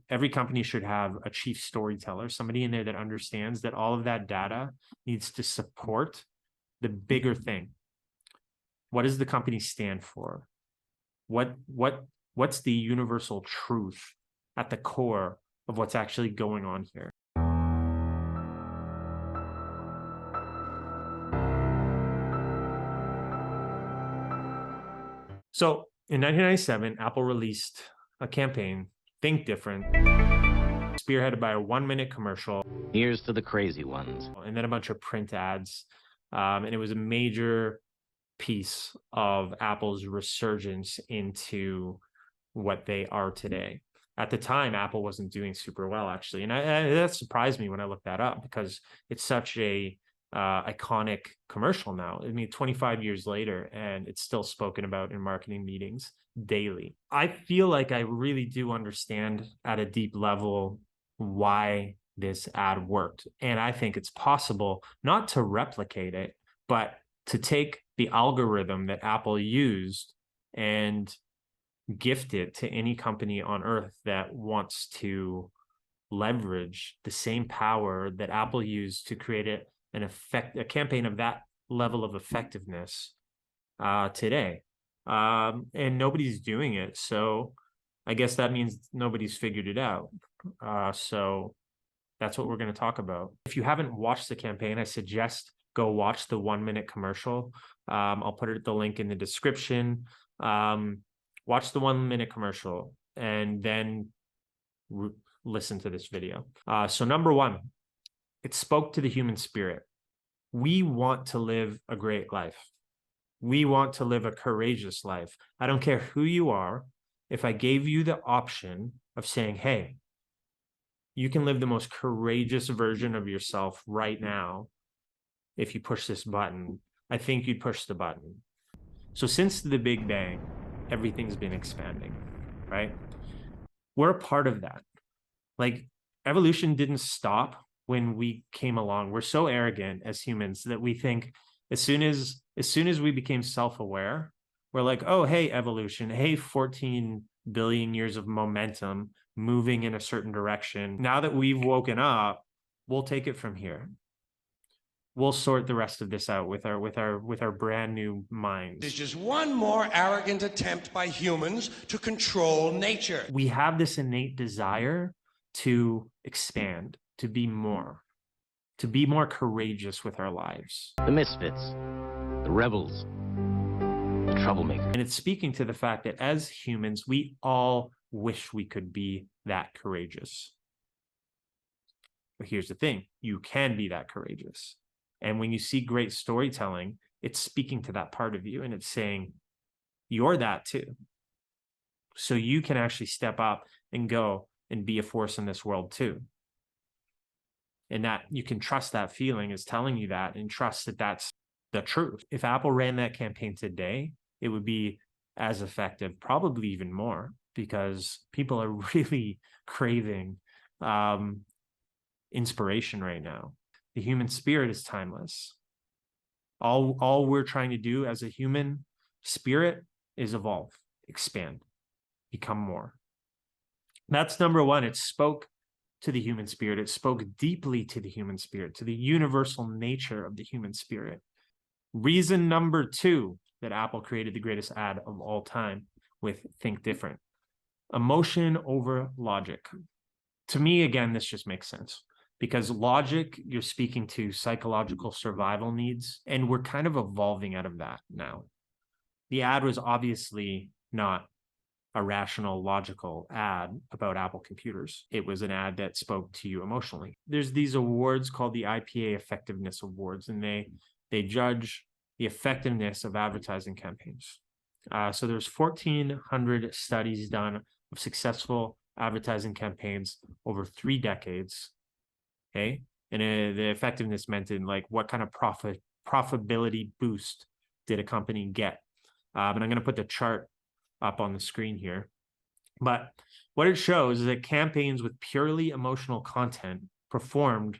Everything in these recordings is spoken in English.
every company should have a chief storyteller, somebody in there that understands that all of that data needs to support the bigger thing. What does the company stand for? What's the universal truth at the core of what's actually going on here? So in 1997, Apple released a campaign, Think Different, spearheaded by a 1-minute commercial. Here's to the crazy ones. And then a bunch of print ads. And it was a major piece of Apple's resurgence into what they are today. At the time, Apple wasn't doing super well, actually. And that surprised me when I looked that up, because it's such a iconic commercial now. I mean, 25 years later, and it's still spoken about in marketing meetings daily. I feel like I really do understand at a deep level why this ad worked. And I think it's possible not to replicate it, but to take the algorithm that Apple used and gift it to any company on earth that wants to leverage the same power that Apple used to create a campaign of that level of effectiveness today. And nobody's doing it. So I guess that means nobody's figured it out. So that's what we're going to talk about. If you haven't watched the campaign, I suggest go watch the 1-minute commercial. I'll put the link in the description. Watch the 1-minute commercial and then listen to this video. So number one, it spoke to the human spirit. We want to live a great life. We want to live a courageous life. I don't care who you are. If I gave you the option of saying, hey, you can live the most courageous version of yourself right now, if you push this button, I think you'd push the button. So since the Big Bang, everything's been expanding, right? We're a part of that. Like, evolution didn't stop when we came along. We're so arrogant as humans that we think as soon as we became self-aware, we're like, oh, hey, evolution, hey, 14 billion years of momentum moving in a certain direction. Now that we've woken up, we'll take it from here. We'll sort the rest of this out with our brand new minds. There's just one more arrogant attempt by humans to control nature. We have this innate desire to expand, to be more courageous with our lives. The misfits, the rebels, the troublemakers. And it's speaking to the fact that as humans, we all wish we could be that courageous. But here's the thing, you can be that courageous. And when you see great storytelling, it's speaking to that part of you and it's saying, you're that too. So you can actually step up and go and be a force in this world too. And that you can trust that feeling is telling you that, and trust that that's the truth. If Apple ran that campaign today, it would be as effective, probably even more, because people are really craving inspiration right now. The human spirit is timeless. All we're trying to do as a human spirit is evolve, expand, become more. That's number one. It spoke to the human spirit. It spoke deeply to the human spirit, to the universal nature of the human spirit. Reason number two that Apple created the greatest ad of all time with Think Different. Emotion over logic. To me, again, this just makes sense. Because logic, you're speaking to psychological survival needs, and we're kind of evolving out of that now. The ad was obviously not a rational, logical ad about Apple computers. It was an ad that spoke to you emotionally. There's these awards called the IPA Effectiveness Awards, and they judge the effectiveness of advertising campaigns. So there's 1,400 studies done of successful advertising campaigns over 3 decades. Okay, and the effectiveness meant in like what kind of profitability boost did a company get? And I'm going to put the chart up on the screen here. But what it shows is that campaigns with purely emotional content performed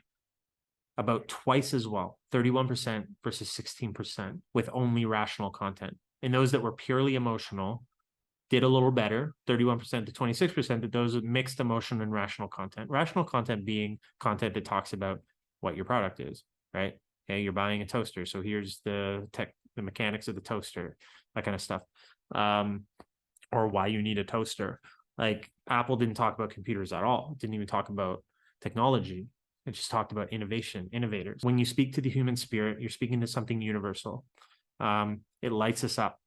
about twice as well, 31% versus 16%, with only rational content. And those that were purely emotional did a little better, 31% to 26%, but those mixed emotion and rational content. Rational content being content that talks about what your product is, right? Okay, you're buying a toaster, so here's the mechanics of the toaster, that kind of stuff, or why you need a toaster. Like Apple didn't talk about computers at all. It didn't even talk about technology. It just talked about innovation, innovators. When you speak to the human spirit, you're speaking to something universal. It lights us up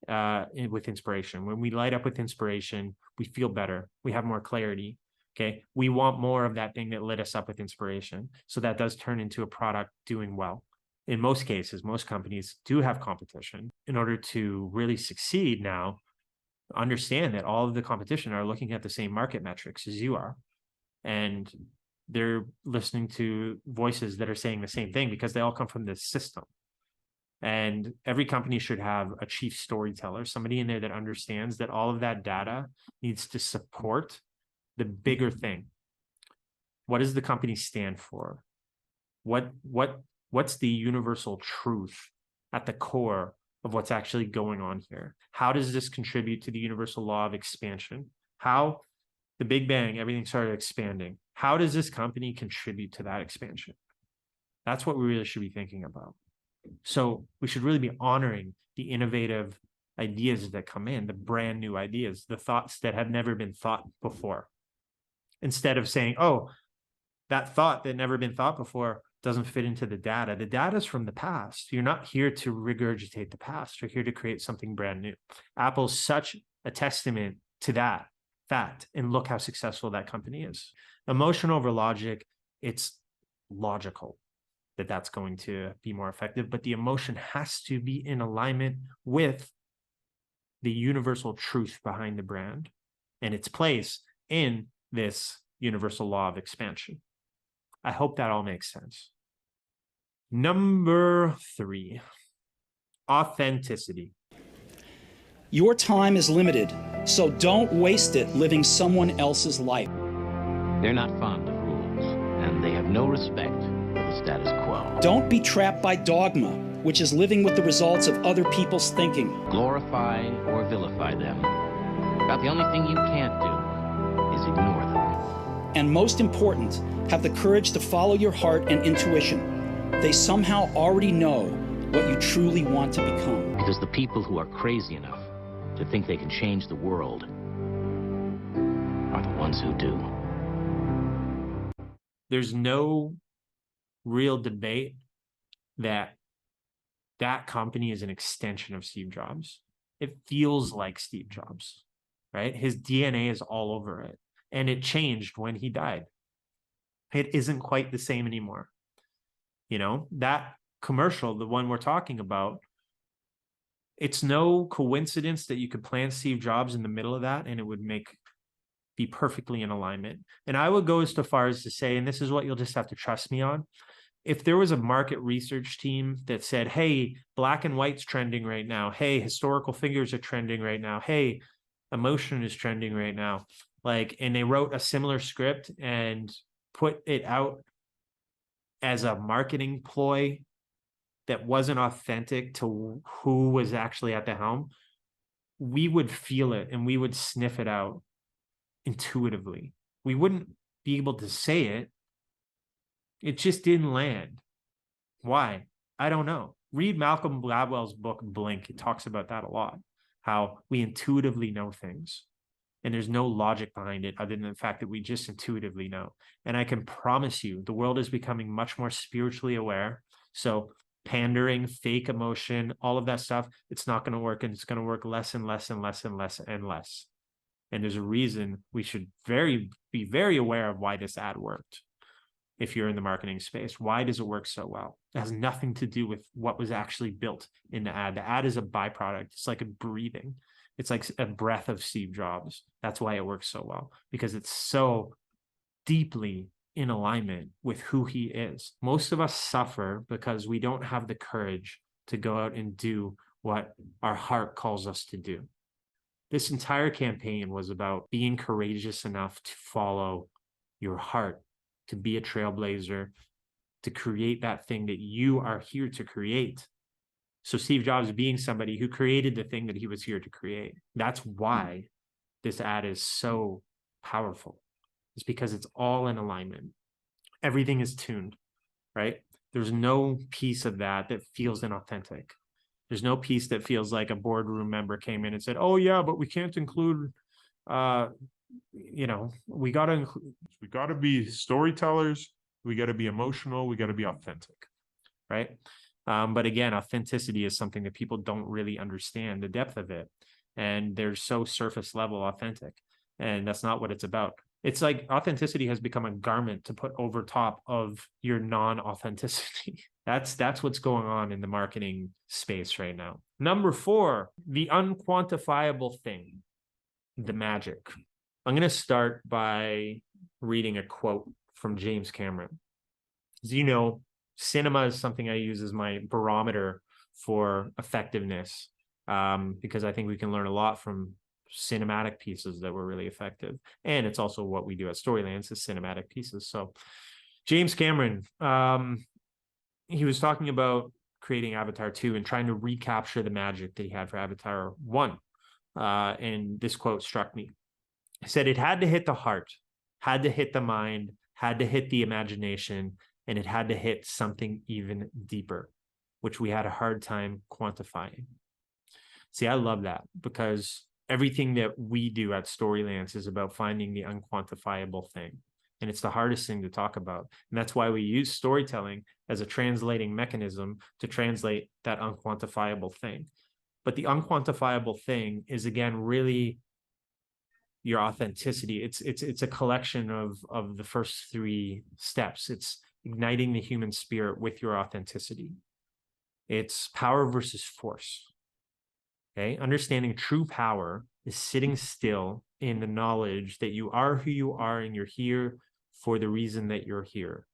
with inspiration. When we light up with inspiration, we feel better. We have more clarity. Okay. We want more of that thing that lit us up with inspiration. So that does turn into a product doing well. In most cases, most companies do have competition. In order to really succeed now, understand that all of the competition are looking at the same market metrics as you are. And they're listening to voices that are saying the same thing because they all come from this system. And every company should have a chief storyteller, somebody in there that understands that all of that data needs to support the bigger thing. What does the company stand for? What's the universal truth at the core of what's actually going on here? How does this contribute to the universal law of expansion? How the Big Bang, everything started expanding. How does this company contribute to that expansion? That's what we really should be thinking about. So we should really be honoring the innovative ideas that come in, the brand new ideas, the thoughts that have never been thought before. Instead of saying, oh, that thought that never been thought before doesn't fit into the data. The data is from the past. You're not here to regurgitate the past. You're here to create something brand new. Apple's such a testament to that fact. And look how successful that company is. Emotion over logic, it's logical that that's going to be more effective, but the emotion has to be in alignment with the universal truth behind the brand and its place in this universal law of expansion. I hope that all makes sense. Number 3, authenticity. Your time is limited, so don't waste it living someone else's life. They're not fond of rules, and they have no respect for the status quo. Don't be trapped by dogma, which is living with the results of other people's thinking. Glorify or vilify them. About the only thing you can't do is ignore them. And most important, have the courage to follow your heart and intuition. They somehow already know what you truly want to become. Because the people who are crazy enough to think they can change the world are the ones who do. There's no real debate that that company is an extension of Steve Jobs. It feels like Steve Jobs, right? His DNA is all over it. And it changed when he died. It isn't quite the same anymore. You know, that commercial, the one we're talking about, it's no coincidence that you could plant Steve Jobs in the middle of that and it would be perfectly in alignment. And I would go as far as to say, and this is what you'll just have to trust me on, if there was a market research team that said, hey, black and white's trending right now, hey, historical figures are trending right now, hey, emotion is trending right now, like, and they wrote a similar script and put it out as a marketing ploy that wasn't authentic to who was actually at the helm, we would feel it and we would sniff it out intuitively. We wouldn't be able to say it. It just didn't land. Why? I don't know. Read Malcolm Gladwell's book, Blink. It talks about that a lot, how we intuitively know things. And there's no logic behind it other than the fact that we just intuitively know. And I can promise you, the world is becoming much more spiritually aware. So pandering, fake emotion, all of that stuff, it's not going to work. And it's going to work less and less and less and less and less. And there's a reason we should be very aware of why this ad worked. If you're in the marketing space, why does it work so well? It has nothing to do with what was actually built in the ad. The ad is a byproduct. It's like a breathing. It's like a breath of Steve Jobs. That's why it works so well, because it's so deeply in alignment with who he is. Most of us suffer because we don't have the courage to go out and do what our heart calls us to do. This entire campaign was about being courageous enough to follow your heart, to be a trailblazer, to create that thing that you are here to create. So Steve Jobs being somebody who created the thing that he was here to create. That's why this ad is so powerful. It's because it's all in alignment. Everything is tuned, right? There's no piece of that that feels inauthentic. There's no piece that feels like a boardroom member came in and said, oh yeah, but we can't include, we got to be storytellers. We got to be emotional. We got to be authentic, right? But again, authenticity is something that people don't really understand the depth of it. And they're so surface level authentic. And that's not what it's about. It's like authenticity has become a garment to put over top of your non-authenticity. That's what's going on in the marketing space right now. Number 4, the unquantifiable thing, the magic. I'm going to start by reading a quote from James Cameron. As you know, cinema is something I use as my barometer for effectiveness, because I think we can learn a lot from cinematic pieces that were really effective. And it's also what we do at Storylands is cinematic pieces. So James Cameron, he was talking about creating Avatar 2 and trying to recapture the magic that he had for Avatar 1. And this quote struck me. He said, it had to hit the heart, had to hit the mind, had to hit the imagination, and it had to hit something even deeper, which we had a hard time quantifying. See, I love that because everything that we do at Storylands is about finding the unquantifiable thing. And it's the hardest thing to talk about. And that's why we use storytelling as a translating mechanism to translate that unquantifiable thing. But the unquantifiable thing is, again, really your authenticity. It's a collection of the first 3 steps. It's igniting the human spirit with your authenticity. It's power versus force. Okay, understanding true power is sitting still in the knowledge that you are who you are and you're here for the reason that you're here.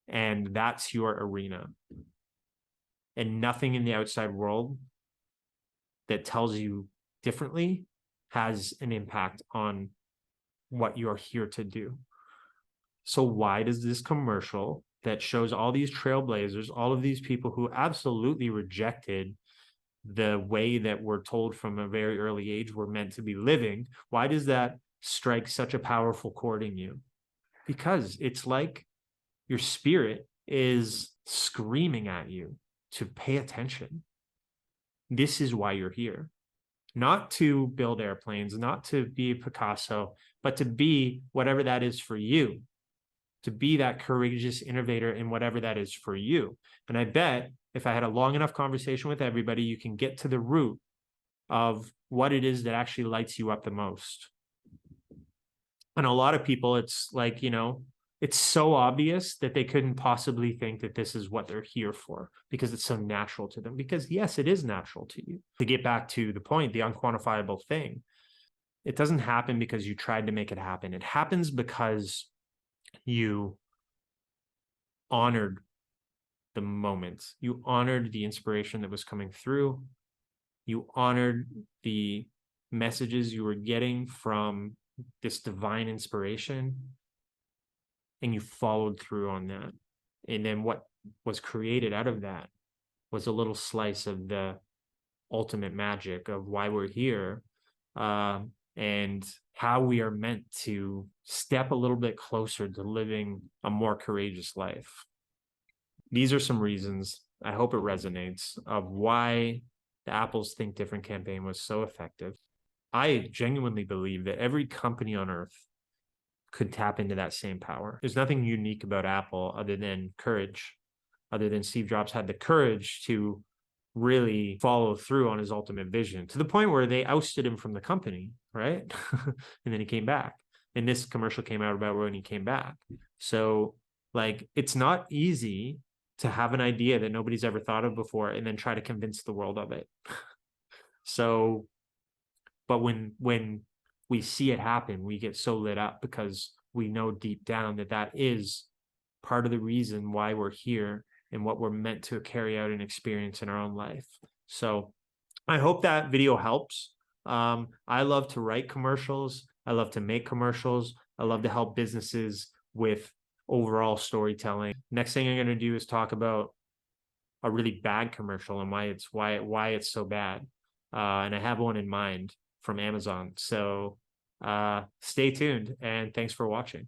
And that's your arena. And nothing in the outside world that tells you differently has an impact on what you're here to do. So why does this commercial that shows all these trailblazers, all of these people who absolutely rejected the way that we're told from a very early age we're meant to be living, why does that strike such a powerful chord in you? Because it's like your spirit is screaming at you to pay attention. This is why you're here. Not to build airplanes, not to be Picasso, but to be whatever that is for you. To be that courageous innovator in whatever that is for you. And I bet if I had a long enough conversation with everybody, you can get to the root of what it is that actually lights you up the most. And a lot of people, it's like, it's so obvious that they couldn't possibly think that this is what they're here for because it's so natural to them. Because yes, it is natural to you. To get back to the point, the unquantifiable thing, it doesn't happen because you tried to make it happen. It happens because you honored the moment. You honored the inspiration that was coming through. You honored the messages you were getting from this divine inspiration, and you followed through on that. And then what was created out of that was a little slice of the ultimate magic of why we're here, and how we are meant to step a little bit closer to living a more courageous life. These are some reasons, I hope it resonates, of why the Apple's Think Different campaign was so effective. I genuinely believe that every company on earth could tap into that same power. There's nothing unique about Apple other than courage, other than Steve Jobs had the courage to really follow through on his ultimate vision to the point where they ousted him from the company, right? And then he came back. And this commercial came out about when he came back. So like, it's not easy to have an idea that nobody's ever thought of before and then try to convince the world of it. So, but when we see it happen, we get so lit up because we know deep down that that is part of the reason why we're here and what we're meant to carry out and experience in our own life. So I hope that video helps. I love to write commercials. I love to make commercials. I love to help businesses with overall storytelling. Next thing I'm going to do is talk about a really bad commercial and why it's so bad. And I have one in mind from Amazon. So stay tuned and thanks for watching.